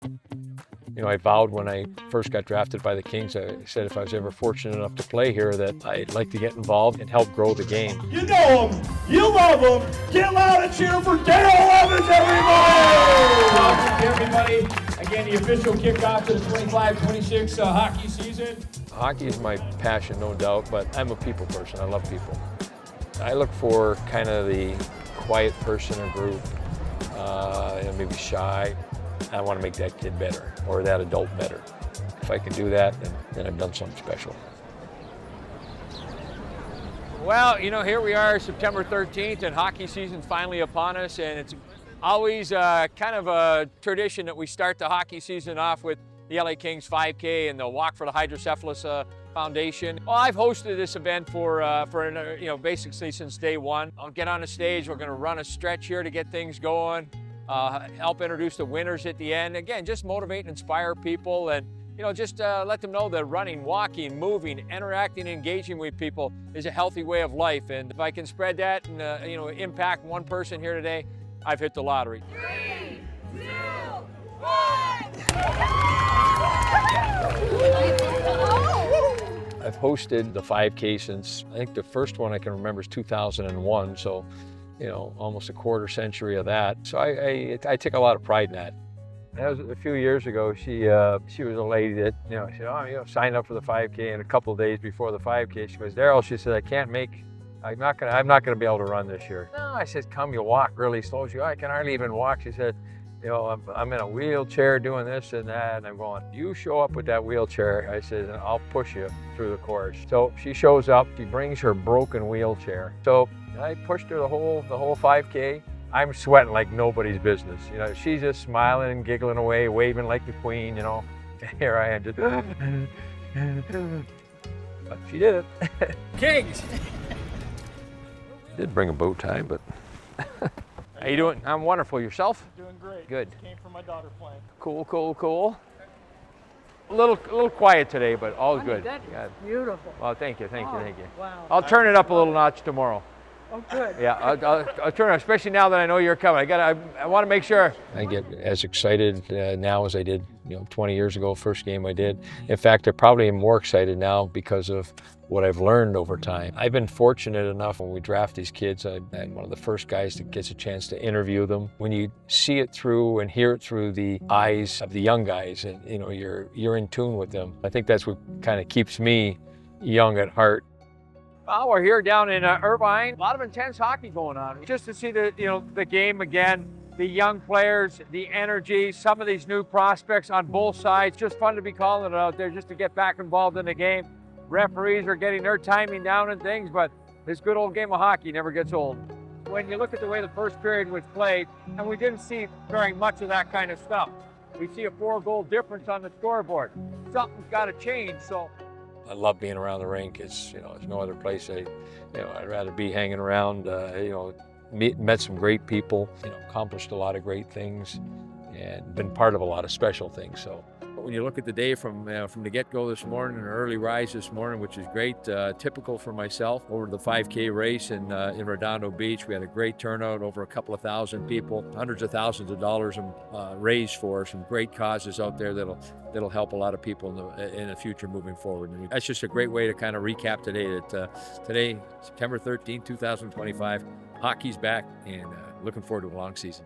You know, I vowed when I first got drafted by the Kings, I said if I was ever fortunate enough to play here that I'd like to get involved and help grow the game. You know him, you love him. Get loud and cheer for Daryl Evans, everybody! Everybody, again, the official kickoff to the 25-26 hockey season. Hockey is my passion, no doubt, but I'm a people person. I love people. I look for kind of the quiet person or group, maybe shy. I want to make that kid better or that adult better. If I can do that, then I've done something special. Well, you know, here we are, September 13th, and hockey season's finally upon us, and it's always kind of a tradition that we start the hockey season off with the LA Kings 5K and the Walk for the Hydrocephalus Foundation. Well, I've hosted this event for basically since day one. I'll get on the stage, we're gonna run a stretch here to get things going. Help introduce the winners at the end. Again, just motivate and inspire people, and just let them know that running, walking, moving, interacting, engaging with people is a healthy way of life. And if I can spread that and impact one person here today, I've hit the lottery. 3, 2, 1. I've hosted the 5K since, I think the first one I can remember is 2001, so almost a quarter century of that. So I take a lot of pride in that. That was a few years ago. She was a lady that, she said, signed up for the 5K, and a couple of days before the 5K, she goes, Daryl, she said, I'm not gonna be able to run this year. No, I said, come, you walk really slow. She goes, I can hardly even walk. She said, I'm in a wheelchair doing this and that, and I'm going, you show up with that wheelchair, I said, and I'll push you through the course. So she shows up, she brings her broken wheelchair. So I pushed her the whole 5K. I'm sweating like nobody's business. She's just smiling and giggling away, waving like the queen, Here I am just, but she did it. Kings! Did bring a bow tie, but. How you doing? I'm wonderful. Yourself? Doing great. Good. Came for my daughter playing. Cool. A little quiet today, but all good. That's beautiful. Well, thank you. Wow. I'll turn it up a little notch tomorrow. Oh, good. Yeah, I'll turn it, especially now that I know you're coming. I want to make sure. I get as excited now as I did, 20 years ago, first game I did. In fact, I probably am more excited now because of what I've learned over time. I've been fortunate enough when we draft these kids, I'm one of the first guys that gets a chance to interview them. When you see it through and hear it through the eyes of the young guys, and you're in tune with them. I think that's what kind of keeps me young at heart. Well, we're here down in Irvine. A lot of intense hockey going on. Just to see the game again, the young players, the energy, some of these new prospects on both sides. Just fun to be calling it out there, just to get back involved in the game. Referees are getting their timing down and things, but this good old game of hockey never gets old. When you look at the way the first period was played, and we didn't see very much of that kind of stuff. We see a 4-goal difference on the scoreboard. Something's got to change. So. I love being around the rink. It's it's no other place I'd rather be hanging around. Met some great people. Accomplished a lot of great things, and been part of a lot of special things. So when you look at the day from the get-go this morning, an early rise this morning, which is great, typical for myself, over the 5K race in Redondo Beach. We had a great turnout, over a couple of thousand people, hundreds of thousands of dollars raised for some great causes out there that'll help a lot of people in the future moving forward. And that's just a great way to kind of recap today. That today, September 13, 2025, hockey's back, and looking forward to a long season.